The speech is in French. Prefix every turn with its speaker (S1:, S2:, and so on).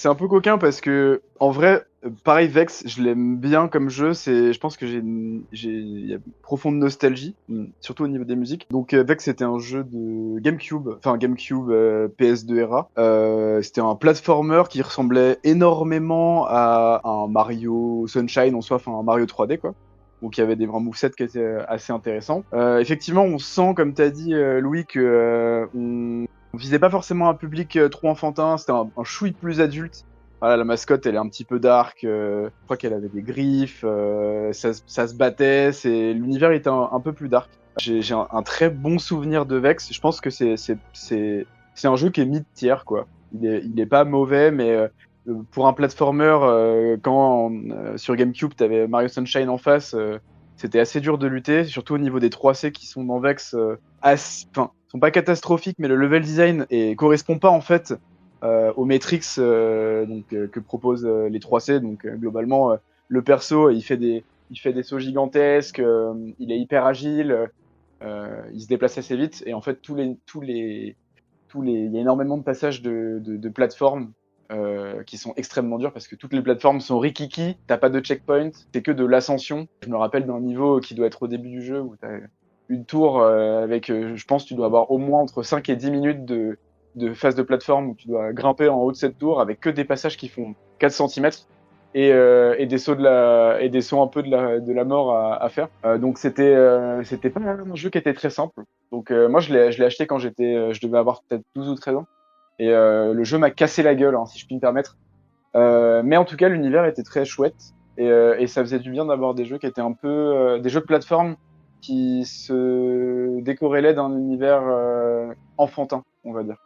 S1: C'est un peu coquin parce que, en vrai, pareil, Vex, je l'aime bien comme jeu. Je pense que il y a une profonde nostalgie, surtout au niveau des musiques. Donc, Vex, c'était un jeu de GameCube, enfin GameCube PS2 era. C'était un platformer qui ressemblait énormément à un Mario Sunshine en soi, enfin un Mario 3D quoi. Donc il y avait des vrais movesets qui étaient assez intéressants. Effectivement, on sent, comme tu as dit, Louis, que on visait pas forcément un public trop enfantin, c'était un chouï plus adulte. Voilà, la mascotte, elle est un petit peu dark. Je crois qu'elle avait des griffes, ça se battait. L'univers était un peu plus dark. J'ai un très bon souvenir de Vex. Je pense que c'est un jeu qui est mid-tier, quoi. Il est pas mauvais, mais pour un platformer, quand sur GameCube, t'avais Mario Sunshine en face, c'était assez dur de lutter, surtout au niveau des 3C qui sont dans Vex. Enfin, sont pas catastrophiques, mais le level design correspond pas en fait aux metrics que proposent les 3C. Donc globalement, le perso, il fait des sauts gigantesques, il est hyper agile, il se déplace assez vite, et en fait il y a énormément de passages de plateformes qui sont extrêmement durs parce que toutes les plateformes sont rikiki, t'as pas de checkpoint, c'est que de l'ascension. Je me rappelle d'un niveau qui doit être au début du jeu où t'as une tour avec, je pense, tu dois avoir au moins entre 5 et 10 minutes de phase de plateforme où tu dois grimper en haut de cette tour avec que des passages qui font 4 centimètres et des sauts et des sauts un peu de la mort à faire. Donc c'était pas un jeu qui était très simple. Donc moi je l'ai acheté quand je devais avoir peut-être 12 ou 13 ans. Et le jeu m'a cassé la gueule, hein, si je puis me permettre. Mais en tout cas, l'univers était très chouette et ça faisait du bien d'avoir des jeux qui étaient un peu des jeux de plateforme qui se décorrélaient d'un univers enfantin, on va dire.